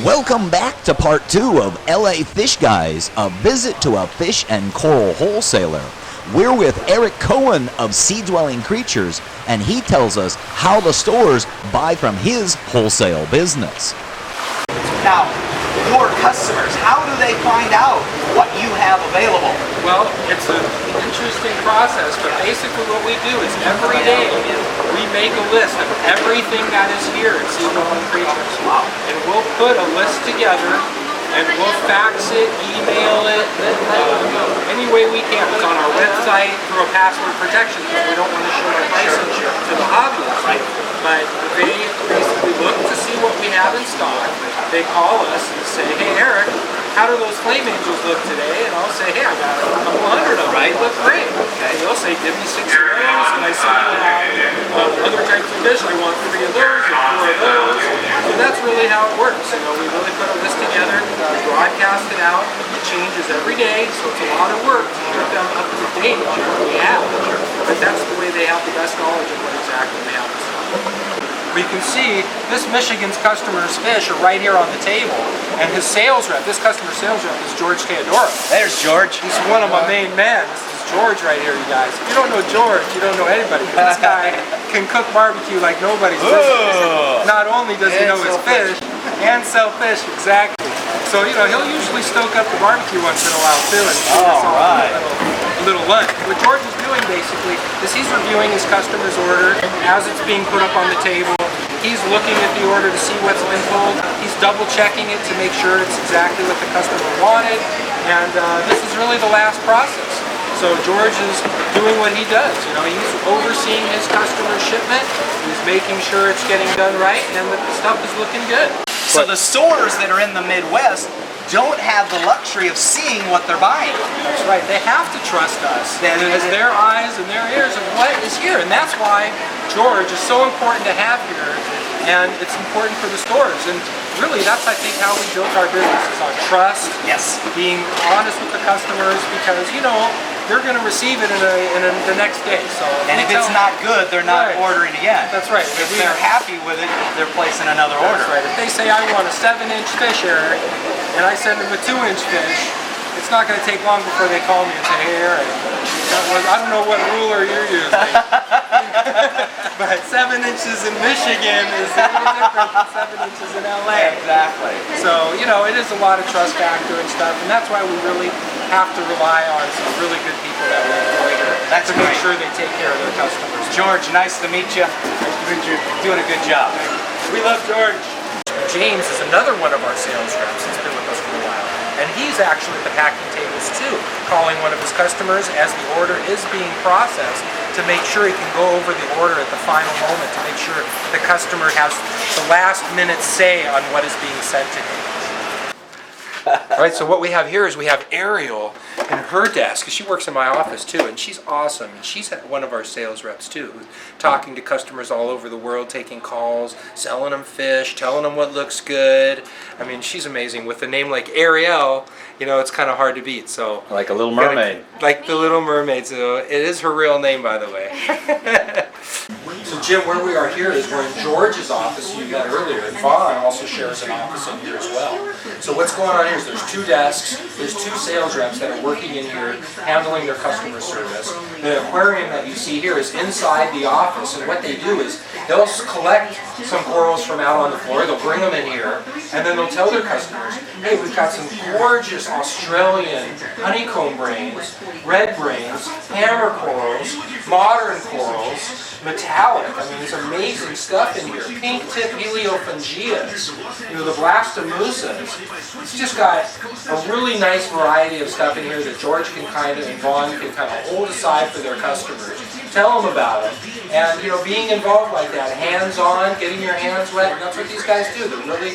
Welcome back to part 2 of LA Fishguys, a visit to a fish and coral wholesaler. We're with Eric Cohen of Sea Dwelling Creatures, and he tells us how the stores buy from his wholesale business. Now, your customers, how do they find out what you have available? Well, it's an interesting process, but basically what we do is every day we make a list of everything that is here at Sea Dwelling Creatures. Wow. And we'll put a list together and we'll fax it, email it, any way we can. It's on our website through a password protection because we don't want to show our prices to the hobbyists. Right. But they basically look to see what we have in stock. They call us and say, hey Eric, how do those flame angels look today? And I'll say, hey, I got a couple hundred of them. Right. They look great. And they'll say, give me 6 of those, and I see you have other types of fish. I want 3 of those or 4 of those. So that's really how it works. You know, we really put a list together, we broadcast it out. It changes every day, so it's a lot of work to keep them up to date on what we have. But that's the way they have the best knowledge of what exactly we have in stock. We can see this Michigan's customer's fish are right here on the table, and his sales rep, this customer sales rep, is George Teodoro. There's George. He's one of my main men. This is George right here, you guys. If you don't know George, you don't know anybody. This guy can cook barbecue like nobody's business. Not only does he know his fish, and sell fish, exactly. So, you know, he'll usually stoke up the barbecue once in a while too, and feed us all a little lunch. What George is doing basically is he's reviewing his customer's order as it's being put up on the table. He's looking at the order to see what's been told. He's double checking it to make sure it's exactly what the customer wanted. And this is really the last process. So George is doing what he does. You know, he's overseeing his customer's shipment. He's making sure it's getting done right and that the stuff is looking good. So the stores that are in the Midwest don't have the luxury of seeing what they're buying. That's right. They have to trust us as their eyes and their ears of what is here. And that's why George is so important to have here. And it's important for the stores. And really, that's, I think, how we built our business, is on trust. Yes. Being honest with the customers, because, you know, they're going to receive it the next day. So and if it's not good, they're not ordering again. That's right. If they're happy with it, they're placing another order. That's right. If they say, I want a 7-inch fish, Eric, and I send them a 2-inch fish, it's not going to take long before they call me and say, hey Eric, I don't know what ruler you're using, but 7 inches in Michigan is a little different than 7 inches in LA. Exactly. So, you know, it is a lot of trust factor and stuff, and that's why we really have to rely on some really good people that we employ here to make sure they take care of their customers. George, nice to meet you. Nice to meet you. Doing a good job. We love George. James is another one of our sales reps. He's been with us for a while. And he's actually at the packing tables too, calling one of his customers as the order is being processed to make sure he can go over the order at the final moment to make sure the customer has the last minute say on what is being sent to him. All right, so what we have here is we have Ariel in her desk. She works in my office too, and she's awesome. And she's one of our sales reps too, who's talking to customers all over the world, taking calls, selling them fish, telling them what looks good. I mean, she's amazing. With a name like Ariel, you know, it's kind of hard to beat. So Like a little mermaid. Like the Little Mermaid. So it is her real name, by the way. So Jim, where we are here is we're in George's office you met earlier, and Vaughn also shares an office in here as well. So what's going on here is there's 2 desks, there's 2 sales reps that are working in here handling their customer service. The aquarium that you see here is inside the office, and what they do is they'll collect some corals from out on the floor, they'll bring them in here, and then they'll tell their customers, hey, we've got some gorgeous Australian honeycomb brains, red brains, hammer corals, modern corals, metallic. I mean, there's amazing stuff in here. Pink tip heliophangias, you know, the blastomusas. It's just got a really nice variety of stuff in here that George can kind of, and Vaughn can kind of hold aside for their customers. Tell them about it. And, you know, being involved like that, hands-on, getting your hands wet, and that's what these guys do. They're really,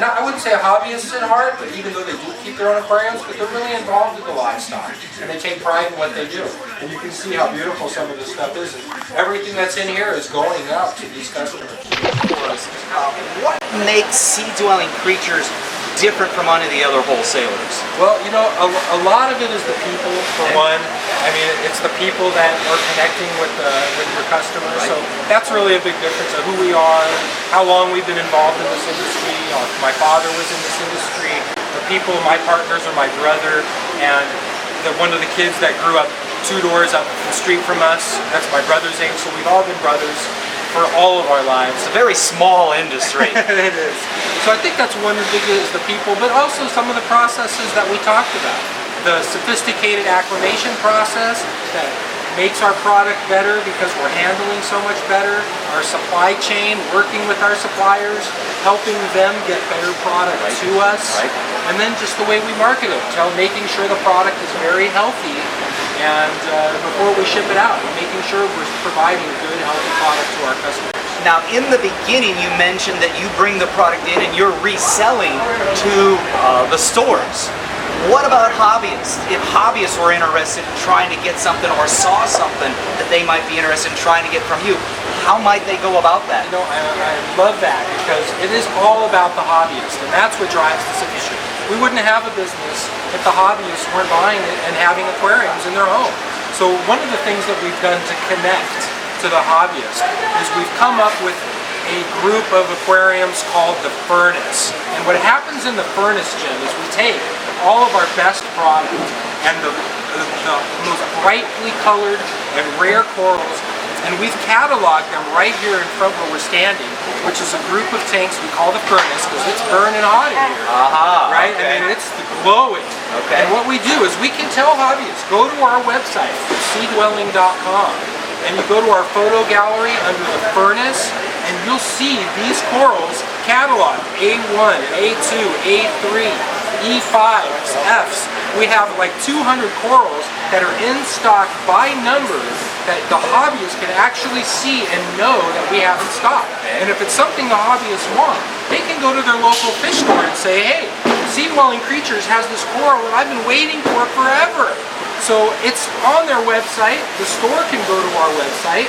not, I wouldn't say hobbyists at heart, but even though they do keep their own aquariums, but they're really involved with the livestock. And they take pride in what they do. And you can see how beautiful some of this stuff is. And everything that's in here is going out to these customers. What makes Sea Dwelling Creatures different from any of the other wholesalers? Well, you know, a lot of it is the people, for one. I mean, it's the people that are connecting with your customers. Right. So that's really a big difference of who we are, how long we've been involved in this industry. My father was in this industry. The people, my partners are my brother, and one of the kids that grew up 2 doors up the street from us. That's my brother's age, so we've all been brothers for all of our lives. It's a very small industry. It is. So I think that's one of the biggest, the people, but also some of the processes that we talked about. The sophisticated acclimation process that makes our product better because we're handling so much better. Our supply chain, working with our suppliers, helping them get better product to us. Right. And then just the way we market it, making sure the product is very healthy, and before we ship it out, making sure we're providing good, healthy product to our customers. Now, in the beginning, you mentioned that you bring the product in and you're reselling to the stores. What about hobbyists? If hobbyists were interested in trying to get something or saw something that they might be interested in trying to get from you, how might they go about that? You know, I love that because it is all about the hobbyist, and that's what drives this industry. We wouldn't have a business if the hobbyists weren't buying it and having aquariums in their home. So one of the things that we've done to connect to the hobbyist is we've come up with a group of aquariums called the Furnace. And what happens in the Furnace, Jim, is we take all of our best product and the most brightly colored and rare corals, and we've cataloged them right here in front where we're standing, which is a group of tanks we call the Furnace because it's burning hot in here. Right? Okay. I mean, it's glowing. Okay. And what we do is we can tell hobbyists, go to our website, seedwelling.com, and you go to our photo gallery under the Furnace, and you'll see these corals cataloged, A1, A2, A3, E5s, Fs. We have like 200 corals that are in stock by number that the hobbyist can actually see and know that we have in stock. And if it's something the hobbyists want, they can go to their local fish store and say, hey, Seedwelling Creatures has this coral that I've been waiting for forever. So it's on their website. The store can go to our website.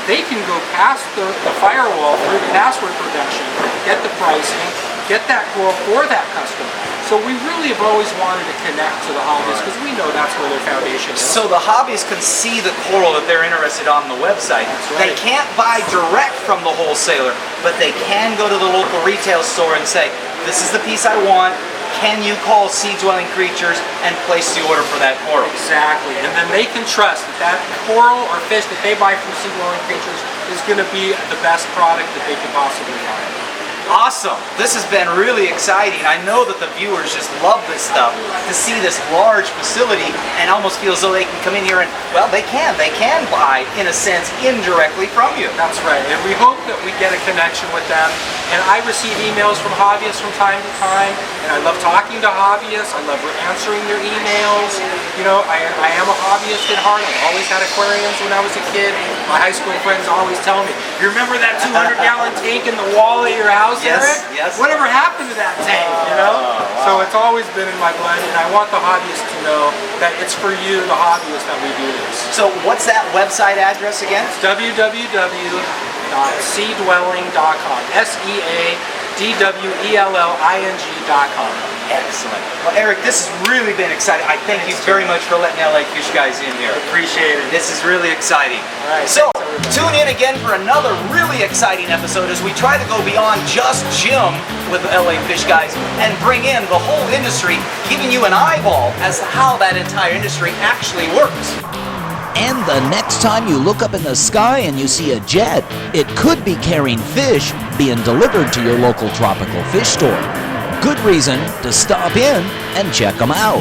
They can go past the firewall through the password protection, get the pricing, get that coral for that customer. So we really have always wanted to connect to the hobbyists because we know that's where their foundation is. So the hobbyists can see the coral that they're interested on the website. That's right. They can't buy direct from the wholesaler, but they can go to the local retail store and say, this is the piece I want. Can you call Seedwelling Creatures and place the order for that coral? Exactly, and then they can trust that that coral or fish that they buy from Seedwelling Creatures is going to be the best product that they could possibly find. Awesome. This has been really exciting. I know that the viewers just love this stuff. To see this large facility and almost feel as though they can come in here and, well, they can buy, in a sense, indirectly from you. That's right, and we hope that we get a connection with them. And I receive emails from hobbyists from time to time, and I love talking to hobbyists. I love answering their emails. You know, I am a hobbyist at heart. I've always had aquariums when I was a kid. My high school friends always tell me, you remember that 200-gallon tank in the wall of your house, Yes, Eric? yes. Whatever happened to that tank, you know? wow. So it's always been in my blood, and I want the hobbyists to know that it's for you, the hobbyists, that we do this. So what's that website address again? It's www.seedwelling.com. SEADWELLING.com. Excellent. Well, Eric, this has really been exciting. I thank you very much for letting LA Fishguys in here. Appreciate it. This is really exciting. All right, So, thanks, tune in again for another really exciting episode as we try to go beyond just Jim with LA Fishguys and bring in the whole industry, giving you an eyeball as to how that entire industry actually works. And the next time you look up in the sky and you see a jet, it could be carrying fish being delivered to your local tropical fish store. Good reason to stop in and check them out.